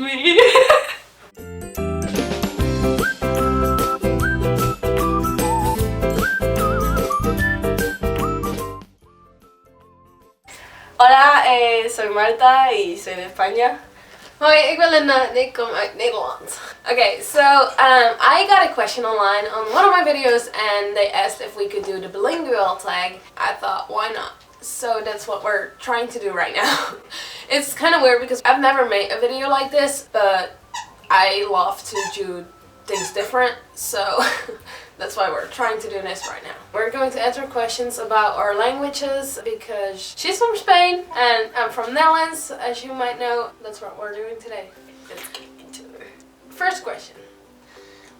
me. Hola, soy Marta y soy de España. Hoi, ik ben Linda en ik kom uit Nederland. Okay, so I got a question online on one of my videos and they asked if we could do the bilingual tag. I thought, why not? So that's what we're trying to do right now. It's kind of weird because I've never made a video like this, but I love to do things different, so that's why we're trying to do this right now. We're going to answer questions about our languages because she's from Spain and I'm from Netherlands, as you might know. That's what we're doing today. Let's get into it. First question.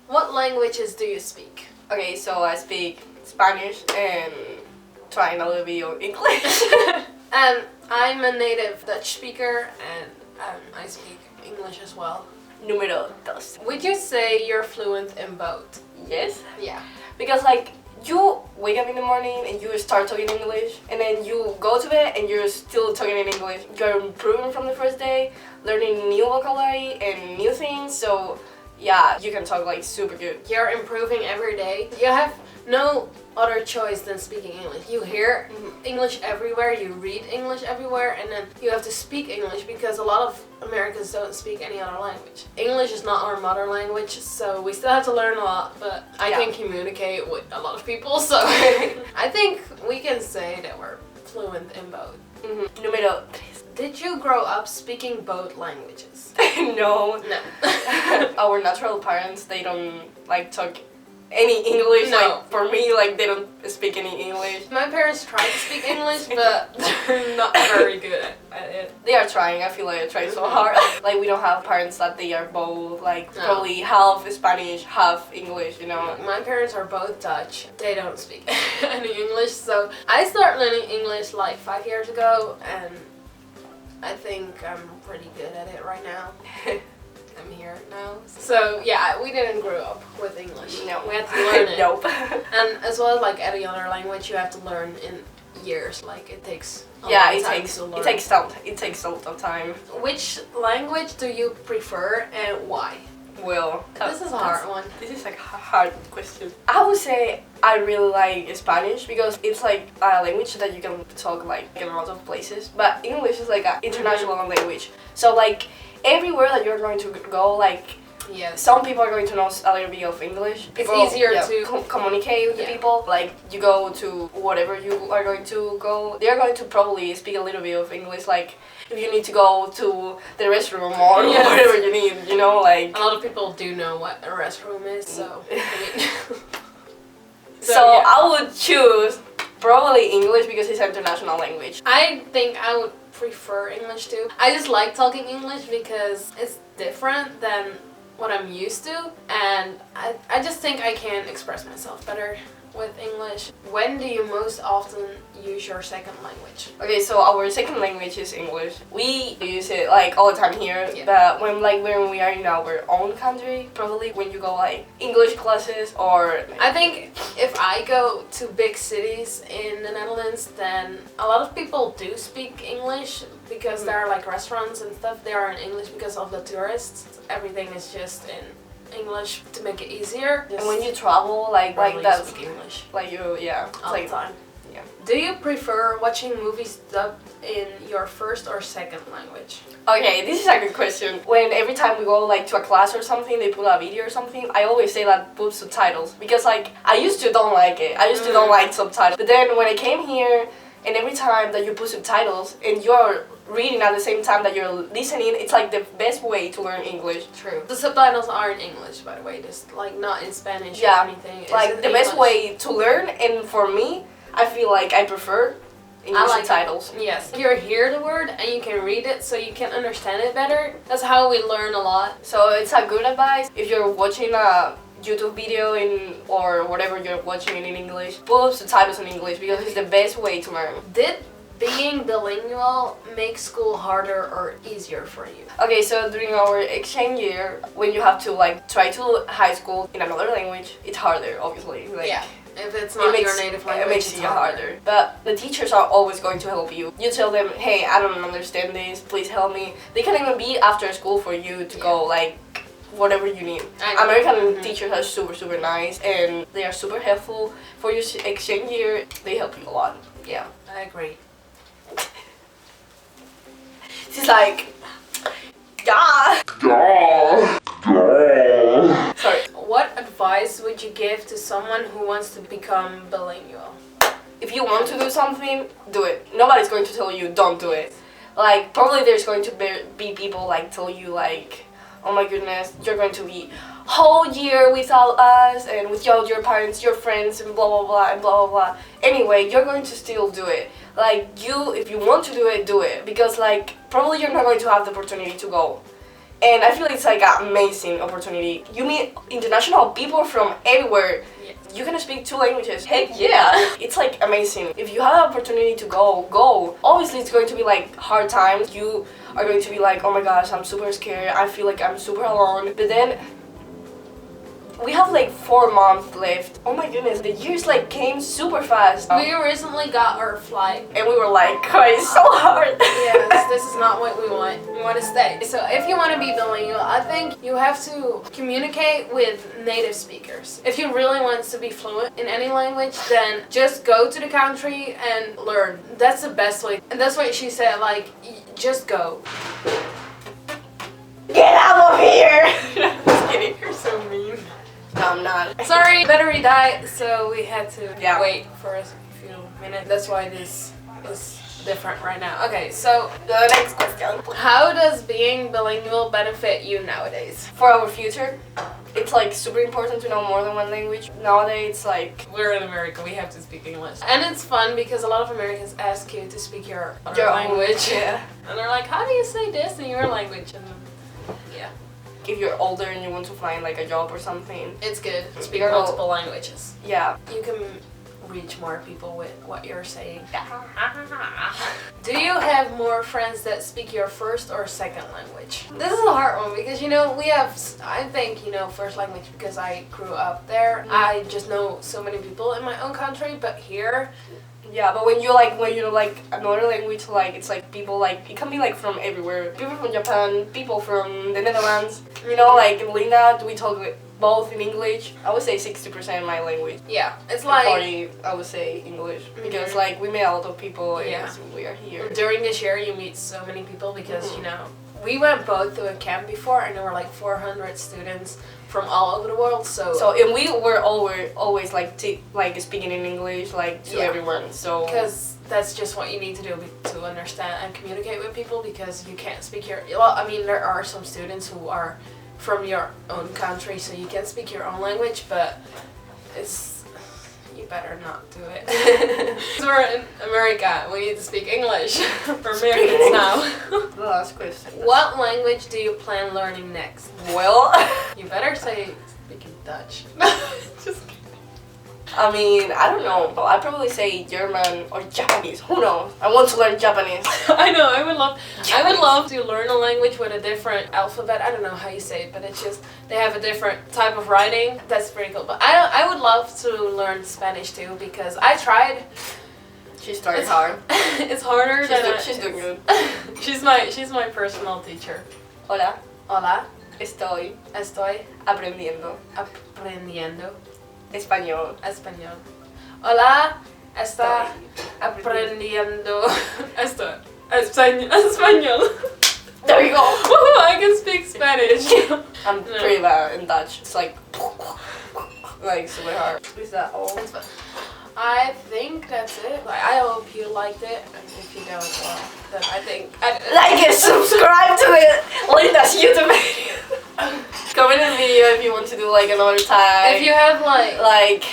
What languages do you speak? Okay, so I speak Spanish and trying a little bit of English. And I'm a native Dutch speaker and I speak English as well. Número 2. Would you say you're fluent in both? Yes. Yeah. Because like you wake up in the morning and you start talking English and then you go to bed and you're still talking in English. You're improving from the first day, learning new vocabulary and new things. So yeah, you can talk like super good. You're improving every day. You have no other choice than speaking English. You hear English everywhere, you read English everywhere, and then you have to speak English because a lot of Americans don't speak any other language. English is not our mother language, so we still have to learn a lot, but I can communicate with a lot of people, so I think we can say that we're fluent in both. Número 3. Did you grow up speaking both languages? No. No. Our natural parents, they don't like talk any English. No. Like for me, like they don't speak any English. My parents tried to speak English, but they're not very good at it. They are trying. I feel like they're trying so hard. Like we don't have parents that they are both like No. probably half Spanish, half English. You know. My parents are both Dutch. They don't speak any English, so I started learning English like 5 years ago, and I think I'm pretty good at it right now. I'm here now. So yeah, we didn't grow up with English. No. We had to learn it. Nope. And as well as like any other language, you have to learn in years. Like it takes a Yeah, long it time takes to learn. it takes a lot of time. Which language do you prefer and why? Well, This is a hard one. This is like a hard question. I would say I really like Spanish because it's like a language that you can talk like in a lot of places. But English is like an international language. So like everywhere that you're going to go, like Yes. some people are going to know a little bit of English. People, easier to communicate with the people. Like you go to whatever you are going to go, they are going to probably speak a little bit of English. Like if you need to go to the restroom or Yes. whatever you need, you know, like. A lot of people do know what a restroom is, so. I mean, So yeah. I would choose probably English because it's an international language. I think I would prefer English too. I just like talking English because it's different than what I'm used to, and I just think I can express myself better with English. When do you most often use your second language? Okay, so our second language is English. We use it like all the time here, Yeah. but when we are in our own country, probably when you go like English classes or. I think if I go to big cities in the Netherlands, then a lot of people do speak English because there are like restaurants and stuff. They are in English because of the tourists. Everything is just in English to make it easier. And when you travel, like that's speak English like you, yeah, all like the time. yeah. Do you prefer watching movies dubbed in your first or second language? Okay, this is a good question. When every time we go like to a class or something, they put a video or something, I always say that put subtitles because like I used to don't like it. I used to don't like subtitles. But then when I came here and every time that you put subtitles and you're reading at the same time that you're listening, it's like the best way to learn English. True. The subtitles are in English, by the way, just like not in Spanish Yeah, or anything. It's like in the best English. way to learn, and for me, I feel like I prefer English like subtitles. Yes, you hear the word and you can read it so you can understand it better. That's how we learn a lot. So it's a good advice if you're watching a YouTube video or whatever you're watching in English, put subtitles in English because it's the best way to learn. Did being bilingual make school harder or easier for you? Okay, so during our exchange year, when you have to like try to high school in another language, it's harder, obviously. Like, Yeah. If it's not your native language, it makes it harder. But the teachers are always going to help you. You tell them, hey, I don't understand this, please help me. They can even be after school for you to go, like, whatever you need. American teachers are super, super nice, and they are super helpful. For your exchange year, they help you a lot. Yeah. I agree. She's like, yeah. Sorry. What advice would you give to someone who wants to become bilingual? If you want to do something, do it. Nobody's going to tell you don't do it. Like, probably there's going to be people like tell you like, oh my goodness, you're going to be whole year without us and without your parents, your friends, and blah blah blah and blah blah blah. Anyway, you're going to still do it. Like, if you want to do it because like probably you're not going to have the opportunity to go. And I feel it's like an amazing opportunity. You meet international people from everywhere. Yeah. You can speak 2 languages. Heck yeah! It's like amazing. If you have the opportunity to go, go. Obviously it's going to be like hard times. You are going to be like, oh my gosh, I'm super scared. I feel like I'm super alone. But then we have like 4 months left. Oh my goodness, the years like came super fast. We recently got our flight. And we were like, oh, it's so hard. Yes, this is not what we want. We want to stay. So if you want to be bilingual, I think you have to communicate with native speakers. If you really want to be fluent in any language, then just go to the country and learn. That's the best way. And that's what she said, like, just go. Get out of here! Just kidding, you're so mean. No, I'm not. Sorry, battery died, so we had to wait for a few minutes. That's why this is different right now. Okay, so the next question. How does being bilingual benefit you nowadays? For our future, it's like super important to know more than 1 language. Nowadays, it's like we're in America, we have to speak English. And it's fun because a lot of Americans ask you to speak your other language. Yeah. And they're like, how do you say this in your language? And yeah. If you're older and you want to find like a job or something, it's good to speak multiple languages. Yeah. You can reach more people with what you're saying. Do you have more friends that speak your first or second language? This is a hard one because, you know, we have, I think, you know, first language because I grew up there. I just know so many people in my own country, but here, yeah, but when you like another language, like it's like people like, it can be like from everywhere. People from Japan, people from the Netherlands. You know, like in Linda, we talk both in English. I would say 60% my language. Yeah, it's like 40, I would say English because like we met a lot of people and we are here. During this year, you meet so many people because you know we went both to a camp before, and there were like 400 students from all over the world. So and we were always like speaking in English like to everyone. So because that's just what you need to do to understand and communicate with people because you can't speak your. Well, I mean there are some students who are from your own country, so you can speak your own language, but you better not do it. Because we're in America, we need to speak English for Americans now. The last question. What language do you plan learning next? Well, you better say speaking Dutch. Just kidding. I mean, I don't know, but I'd probably say German or Japanese. Who knows? I want to learn Japanese. I know, I would love to learn a language with a different alphabet. I don't know how you say it, but it's just, they have a different type of writing. That's pretty cool. But I would love to learn Spanish too, because I tried. She started hard. It's harder She's doing good. She's my personal teacher. Hola. Hola. Estoy aprendiendo español. Español. Hola, está aprendiendo español. There you go. I can speak Spanish. I'm pretty bad in Dutch. It's like super hard. Is that all? I think that's it. I hope you liked it, and if you don't, well, then I think like and subscribe to Linda's YouTube video. Comment in the video if you want to do like another tag. If you have like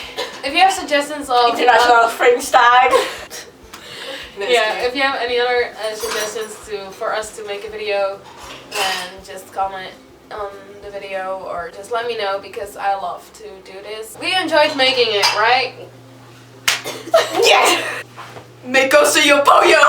if you have suggestions of international French tag. Yeah, if you have any other suggestions for us to make a video, then just comment on the video or just let me know because I love to do this. We enjoyed making it, right? Yes! Me coso yo pollo!